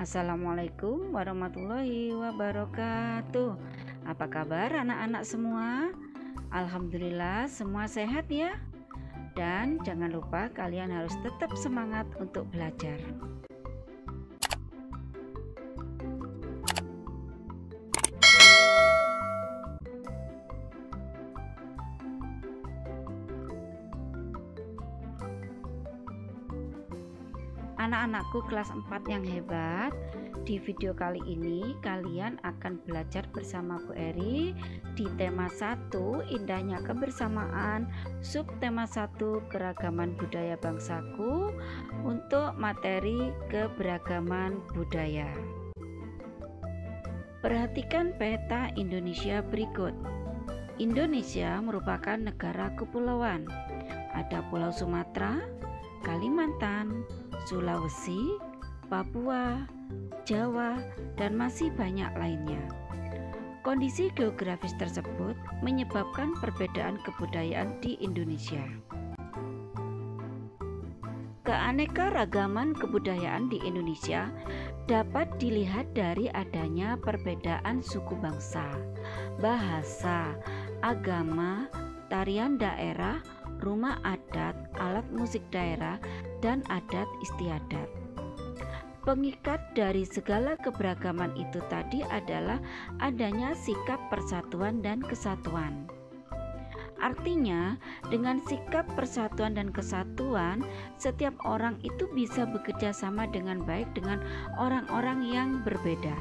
Assalamualaikum warahmatullahi wabarakatuh. Apa kabar anak-anak semua? Alhamdulillah semua sehat ya. Dan jangan lupa kalian harus tetap semangat untuk belajar. Anak-anakku kelas 4 yang hebat, di video kali ini kalian akan belajar bersama Bu Eri di tema 1 indahnya kebersamaan, subtema 1 keragaman budaya bangsaku untuk materi keberagaman budaya. Perhatikan peta Indonesia berikut. Indonesia merupakan negara kepulauan. Ada Pulau Sumatera, Kalimantan, Sulawesi, Papua, Jawa, dan masih banyak lainnya. Kondisi geografis tersebut menyebabkan perbedaan kebudayaan di Indonesia. Keanekaragaman kebudayaan di Indonesia dapat dilihat dari adanya perbedaan suku bangsa, bahasa, agama, tarian daerah, rumah adat, alat musik daerah, dan adat istiadat. Pengikat dari segala keberagaman itu tadi adalah adanya sikap persatuan dan kesatuan. Artinya, dengan sikap persatuan dan kesatuan, setiap orang itu bisa bekerja sama dengan baik dengan orang-orang yang berbeda.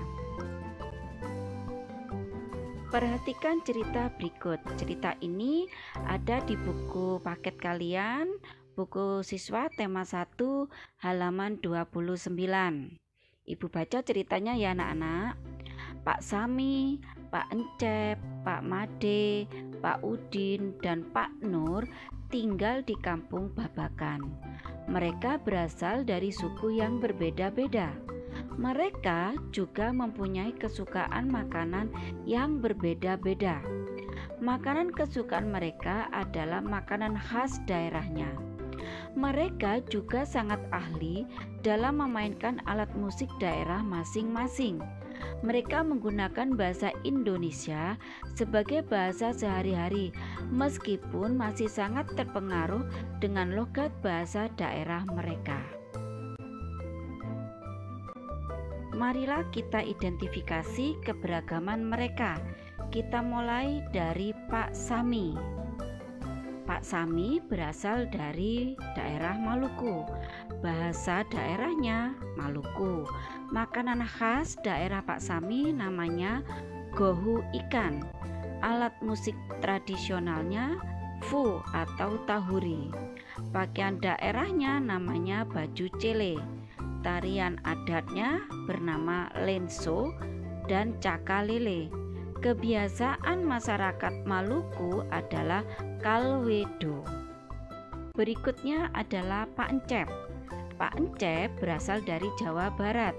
Perhatikan cerita berikut. Cerita ini ada di buku paket kalian, buku siswa tema 1 halaman 29. Ibu baca ceritanya ya anak-anak. Pak Sami, Pak Encep, Pak Made, Pak Udin, dan Pak Nur tinggal di kampung Babakan. Mereka berasal dari suku yang berbeda-beda. Mereka juga mempunyai kesukaan makanan yang berbeda-beda. Makanan kesukaan mereka adalah makanan khas daerahnya. Mereka juga sangat ahli dalam memainkan alat musik daerah masing-masing. Mereka menggunakan bahasa Indonesia sebagai bahasa sehari-hari, meskipun masih sangat terpengaruh dengan logat bahasa daerah mereka. Marilah kita identifikasi keberagaman mereka. Kita mulai dari Pak Sami. Pak Sami berasal dari daerah Maluku. Bahasa daerahnya Maluku. Makanan khas daerah Pak Sami namanya gohu ikan. Alat musik tradisionalnya fu atau tahuri. Pakaian daerahnya namanya baju cele. Tarian adatnya bernama lenso dan cakalele. Kebiasaan masyarakat Maluku adalah kalwedo. Berikutnya adalah Pak Encep. Pak Encep berasal dari Jawa Barat.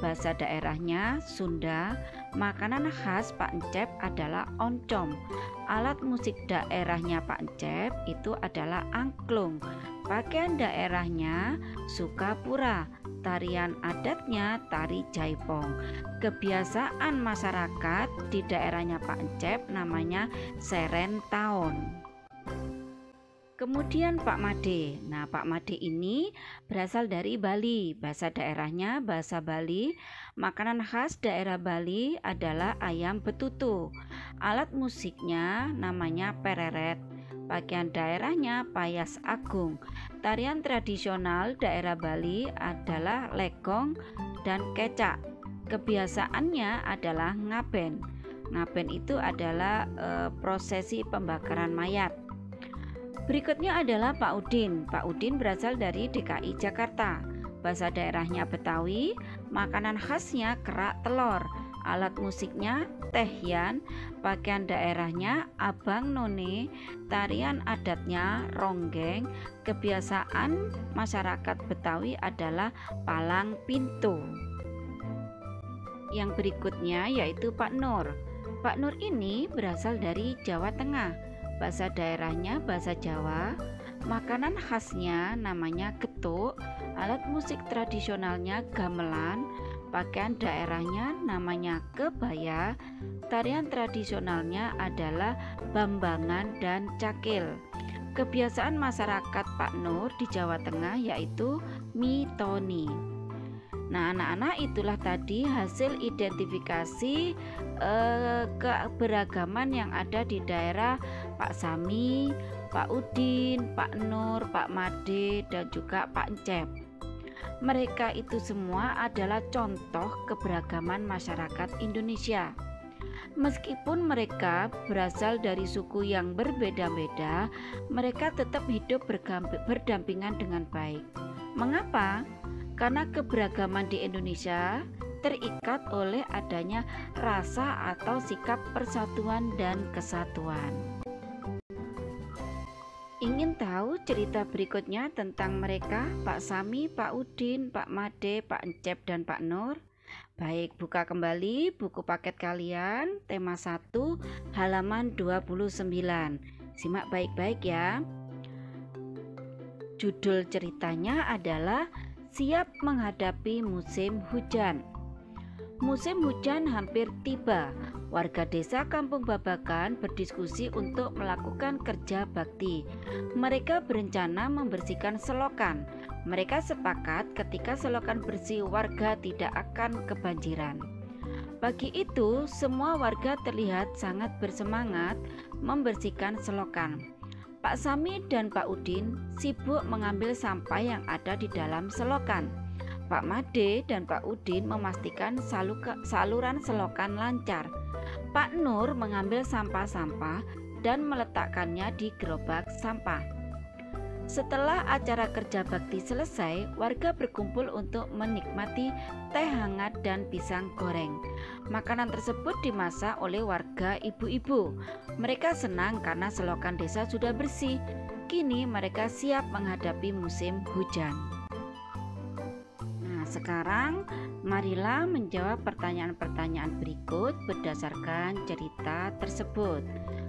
Bahasa daerahnya Sunda. Makanan khas Pak Encep adalah oncom. Alat musik daerahnya Pak Encep itu adalah angklung. Pakaian daerahnya Sukapura. Tarian adatnya tari jaipong. Kebiasaan masyarakat di daerahnya Pak Encep namanya serentaon. Kemudian Pak Made. Nah, Pak Made ini berasal dari Bali. Bahasa daerahnya bahasa Bali. Makanan khas daerah Bali adalah ayam betutu. Alat musiknya namanya pereret. Pakaian daerahnya payas agung. Tarian tradisional daerah Bali adalah legong dan kecak. Kebiasaannya adalah ngaben. Ngaben itu adalah prosesi pembakaran mayat. Berikutnya adalah Pak Udin. Pak Udin berasal dari DKI Jakarta. Bahasa daerahnya Betawi. Makanan khasnya kerak telur. Alat musiknya tehyan, pakaian daerahnya abang none, tarian adatnya ronggeng, kebiasaan masyarakat Betawi adalah palang pintu. Yang berikutnya yaitu Pak Nur. Pak Nur ini berasal dari Jawa Tengah. Bahasa daerahnya bahasa Jawa. Makanan khasnya namanya getuk, alat musik tradisionalnya gamelan, pakaian daerahnya namanya kebaya, tarian tradisionalnya adalah bambangan dan cakil. Kebiasaan masyarakat Pak Nur di Jawa Tengah yaitu mitoni. Nah, anak-anak, itulah tadi hasil identifikasi keberagaman yang ada di daerah Pak Sami, Pak Udin, Pak Nur, Pak Made, dan juga Pak Encep. Mereka itu semua adalah contoh keberagaman masyarakat Indonesia. Meskipun mereka berasal dari suku yang berbeda-beda, mereka tetap hidup berdampingan dengan baik. Mengapa? Karena keberagaman di Indonesia terikat oleh adanya rasa atau sikap persatuan dan kesatuan. Ingin tahu cerita berikutnya tentang mereka, Pak Sami, Pak Udin, Pak Made, Pak Encep, dan Pak Nur? Baik, buka kembali buku paket kalian, tema 1, halaman 29. Simak baik-baik ya. Judul ceritanya adalah Siap Menghadapi Musim Hujan. Musim hujan hampir tiba. Warga desa Kampung Babakan berdiskusi untuk melakukan kerja bakti. Mereka berencana membersihkan selokan. Mereka sepakat ketika selokan bersih, warga tidak akan kebanjiran. Pagi itu, semua warga terlihat sangat bersemangat membersihkan selokan. Pak Sami dan Pak Udin sibuk mengambil sampah yang ada di dalam selokan. Pak Made dan Pak Udin memastikan saluran selokan lancar. Pak Nur mengambil sampah-sampah dan meletakkannya di gerobak sampah. Setelah acara kerja bakti selesai, warga berkumpul untuk menikmati teh hangat dan pisang goreng. Makanan tersebut dimasak oleh warga ibu-ibu. Mereka senang karena selokan desa sudah bersih. Kini mereka siap menghadapi musim hujan. Nah, sekarang marilah menjawab pertanyaan-pertanyaan berikut berdasarkan cerita tersebut.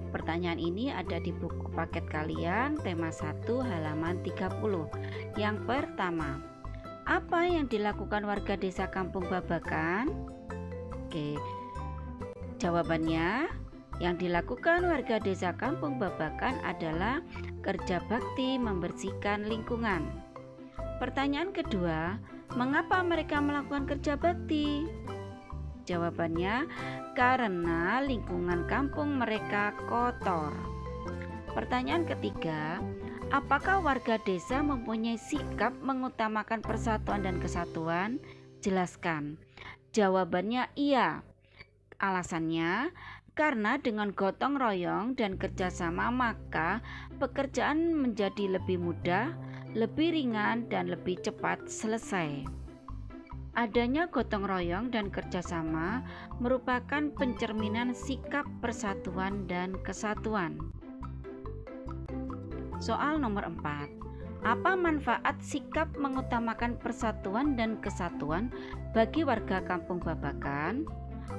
Pertanyaan ini ada di buku paket kalian, tema 1, halaman 30. Yang pertama, apa yang dilakukan warga desa Kampung Babakan? Oke, jawabannya, yang dilakukan warga desa Kampung Babakan adalah kerja bakti membersihkan lingkungan. Pertanyaan kedua, mengapa mereka melakukan kerja bakti? Jawabannya, karena lingkungan kampung mereka kotor. Pertanyaan ketiga, apakah warga desa mempunyai sikap mengutamakan persatuan dan kesatuan? Jelaskan. Jawabannya iya. Alasannya, karena dengan gotong royong dan kerjasama maka pekerjaan menjadi lebih mudah, lebih ringan, dan lebih cepat selesai. Adanya gotong royong dan kerjasama merupakan pencerminan sikap persatuan dan kesatuan. Soal nomor 4. Apa manfaat sikap mengutamakan persatuan dan kesatuan bagi warga Kampung Babakan?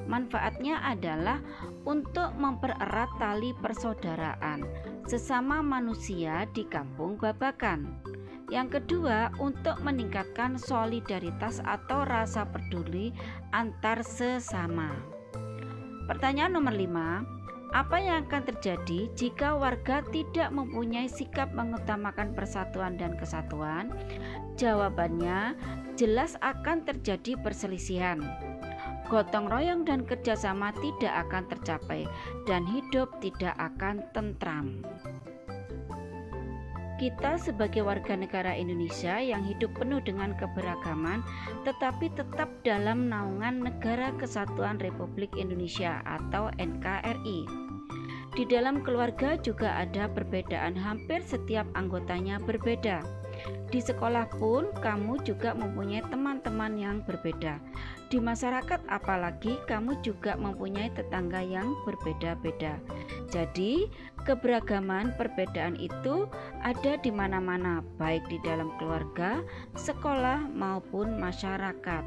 Manfaatnya adalah untuk mempererat tali persaudaraan sesama manusia di Kampung Babakan. Yang kedua, untuk meningkatkan solidaritas atau rasa peduli antar sesama. Pertanyaan nomor 5. Apa yang akan terjadi jika warga tidak mempunyai sikap mengutamakan persatuan dan kesatuan? Jawabannya, jelas akan terjadi perselisihan. Gotong royong dan kerjasama tidak akan tercapai dan hidup tidak akan tentram. Kita sebagai warga negara Indonesia yang hidup penuh dengan keberagaman tetapi tetap dalam naungan Negara Kesatuan Republik Indonesia atau NKRI. Di dalam keluarga juga ada perbedaan, hampir setiap anggotanya berbeda. Di sekolah pun kamu juga mempunyai teman-teman yang berbeda. Di masyarakat apalagi kamu juga mempunyai tetangga yang berbeda-beda. Jadi, keberagaman perbedaan itu ada di mana-mana, baik di dalam keluarga, sekolah maupun masyarakat.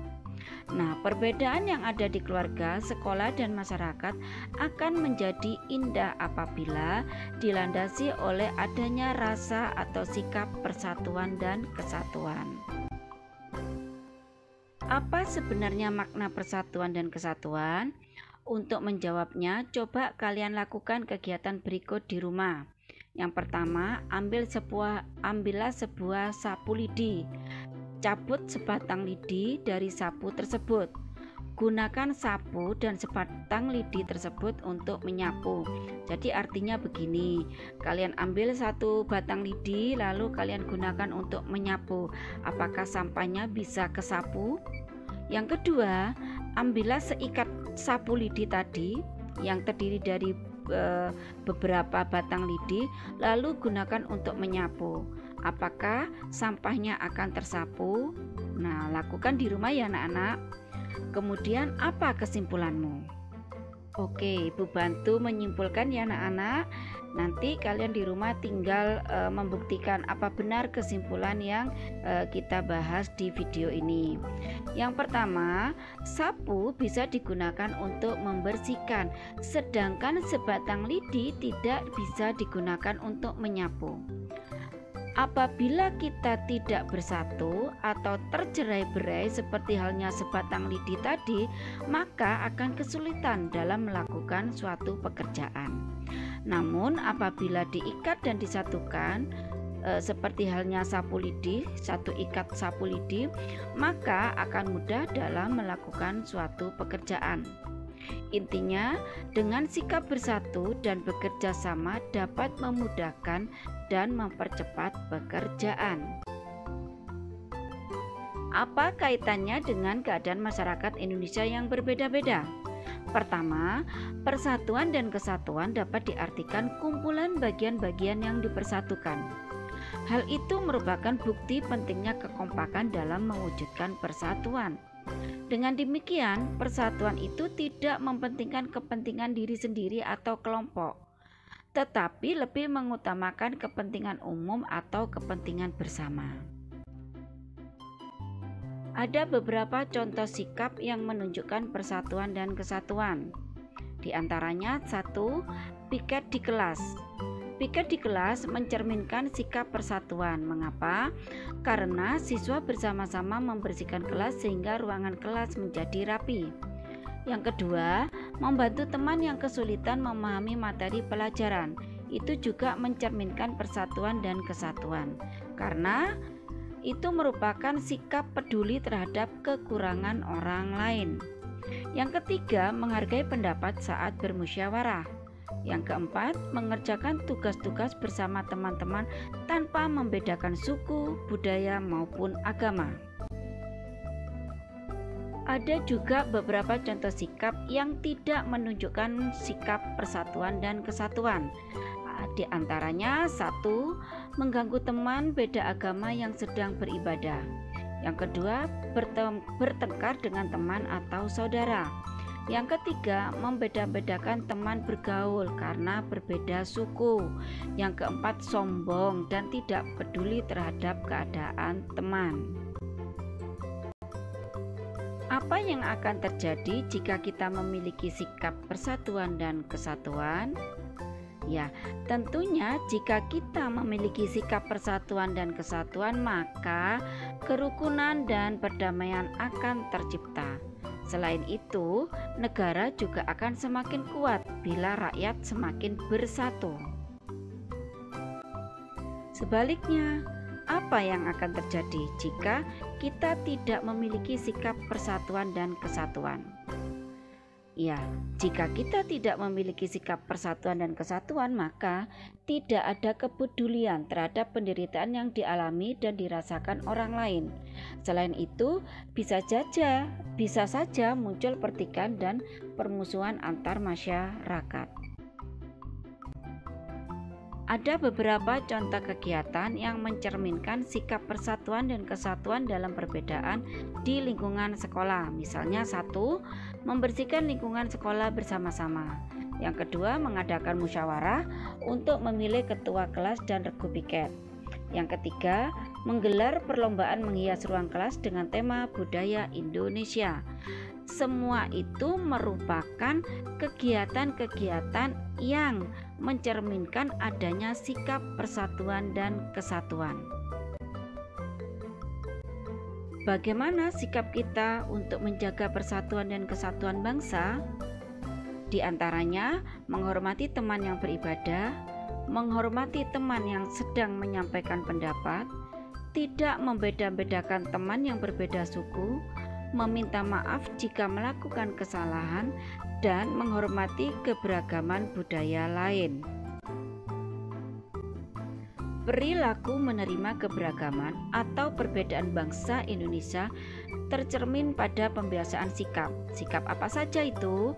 Nah, perbedaan yang ada di keluarga, sekolah, dan masyarakat akan menjadi indah apabila dilandasi oleh adanya rasa atau sikap persatuan dan kesatuan. Apa sebenarnya makna persatuan dan kesatuan? Untuk menjawabnya, coba kalian lakukan kegiatan berikut di rumah. Yang pertama, ambillah sebuah sapu lidi. Cabut sebatang lidi dari sapu tersebut. Gunakan sapu dan sebatang lidi tersebut untuk menyapu. Jadi artinya begini, kalian ambil satu batang lidi lalu kalian gunakan untuk menyapu. Apakah sampahnya bisa kesapu? Yang kedua, ambillah seikat sapu lidi tadi yang terdiri dari beberapa batang lidi lalu gunakan untuk menyapu. Apakah sampahnya akan tersapu? Nah, lakukan di rumah ya anak-anak. Kemudian apa kesimpulanmu? Oke, Ibu bantu menyimpulkan ya anak-anak. Nanti kalian di rumah tinggal membuktikan apa benar kesimpulan yang kita bahas di video ini. Yang pertama, sapu bisa digunakan untuk membersihkan, sedangkan sebatang lidi tidak bisa digunakan untuk menyapu. Apabila kita tidak bersatu atau tercerai-berai seperti halnya sebatang lidi tadi, maka akan kesulitan dalam melakukan suatu pekerjaan. Namun apabila diikat dan disatukan seperti halnya sapu lidi, satu ikat sapu lidi, maka akan mudah dalam melakukan suatu pekerjaan. Intinya, dengan sikap bersatu dan bekerja sama dapat memudahkan dan mempercepat pekerjaan. Apa kaitannya dengan keadaan masyarakat Indonesia yang berbeda-beda? Pertama, persatuan dan kesatuan dapat diartikan kumpulan bagian-bagian yang dipersatukan. Hal itu merupakan bukti pentingnya kekompakan dalam mewujudkan persatuan. Dengan demikian, persatuan itu tidak mementingkan kepentingan diri sendiri atau kelompok, tetapi lebih mengutamakan kepentingan umum atau kepentingan bersama. Ada beberapa contoh sikap yang menunjukkan persatuan dan kesatuan. Di antaranya, 1. Piket di kelas. Piket di kelas mencerminkan sikap persatuan. Mengapa? Karena siswa bersama-sama membersihkan kelas sehingga ruangan kelas menjadi rapi. Yang kedua, membantu teman yang kesulitan memahami materi pelajaran. Itu juga mencerminkan persatuan dan kesatuan. Karena itu merupakan sikap peduli terhadap kekurangan orang lain. Yang ketiga, menghargai pendapat saat bermusyawarah. Yang keempat, mengerjakan tugas-tugas bersama teman-teman tanpa membedakan suku, budaya, maupun agama. Ada juga beberapa contoh sikap yang tidak menunjukkan sikap persatuan dan kesatuan. Di antaranya, 1. Mengganggu teman beda agama yang sedang beribadah. Yang kedua, bertengkar dengan teman atau saudara. Yang ketiga, membeda-bedakan teman bergaul karena berbeda suku. Yang keempat, sombong dan tidak peduli terhadap keadaan teman. Apa yang akan terjadi jika kita memiliki sikap persatuan dan kesatuan? Ya, tentunya jika kita memiliki sikap persatuan dan kesatuan, maka kerukunan dan perdamaian akan tercipta. Selain itu, negara juga akan semakin kuat bila rakyat semakin bersatu. Sebaliknya, apa yang akan terjadi jika kita tidak memiliki sikap persatuan dan kesatuan? Ya, jika kita tidak memiliki sikap persatuan dan kesatuan, maka tidak ada kepedulian terhadap penderitaan yang dialami dan dirasakan orang lain. Selain itu, bisa saja muncul pertikaian dan permusuhan antar masyarakat. Ada beberapa contoh kegiatan yang mencerminkan sikap persatuan dan kesatuan dalam perbedaan di lingkungan sekolah. Misalnya 1. Membersihkan lingkungan sekolah bersama-sama. Yang kedua, mengadakan musyawarah untuk memilih ketua kelas dan regu piket. Yang ketiga, menggelar perlombaan menghias ruang kelas dengan tema budaya Indonesia. Semua itu merupakan kegiatan-kegiatan yang mencerminkan adanya sikap persatuan dan kesatuan. Bagaimana sikap kita untuk menjaga persatuan dan kesatuan bangsa? Di antaranya, menghormati teman yang beribadah, menghormati teman yang sedang menyampaikan pendapat, tidak membeda-bedakan teman yang berbeda suku, meminta maaf jika melakukan kesalahan, dan menghormati keberagaman budaya lain. Perilaku menerima keberagaman atau perbedaan bangsa Indonesia tercermin pada pembiasaan sikap. Sikap apa saja itu?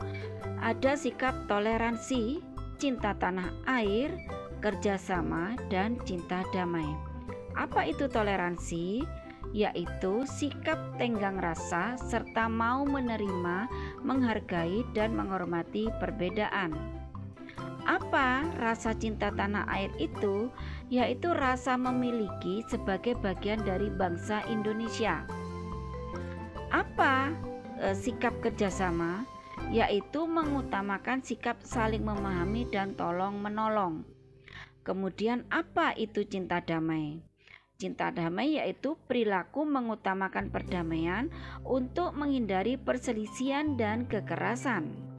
Ada sikap toleransi, cinta tanah air, kerjasama, dan cinta damai. Apa itu toleransi? Yaitu sikap tenggang rasa serta mau menerima, menghargai, dan menghormati perbedaan. Apa rasa cinta tanah air itu? Yaitu rasa memiliki sebagai bagian dari bangsa Indonesia. Apa sikap kerjasama? Yaitu mengutamakan sikap saling memahami dan tolong menolong. Kemudian apa itu cinta damai? Cinta damai yaitu perilaku mengutamakan perdamaian untuk menghindari perselisihan dan kekerasan.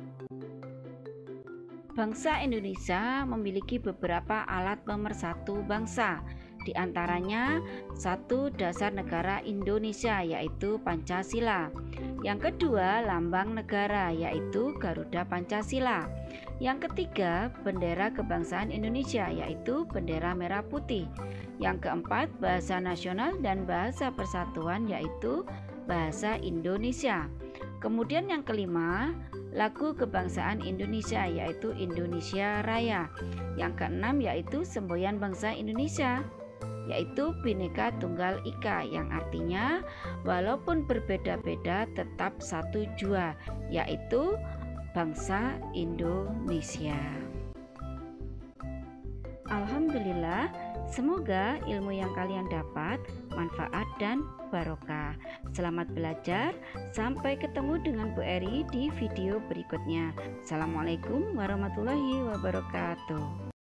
Bangsa Indonesia memiliki beberapa alat pemersatu bangsa, di antaranya satu, dasar negara Indonesia yaitu Pancasila. Yang kedua, lambang negara yaitu Garuda Pancasila. Yang ketiga, bendera kebangsaan Indonesia yaitu bendera merah putih. Yang keempat, bahasa nasional dan bahasa persatuan yaitu bahasa Indonesia. Kemudian yang kelima, lagu kebangsaan Indonesia yaitu Indonesia Raya. Yang keenam yaitu semboyan bangsa Indonesia yaitu Bhinneka Tunggal Ika, yang artinya walaupun berbeda-beda tetap satu jua, yaitu bangsa Indonesia. Alhamdulillah, semoga ilmu yang kalian dapat manfaat dan barokah. Selamat belajar, sampai ketemu dengan Bu Eri di video berikutnya. Assalamualaikum warahmatullahi wabarakatuh.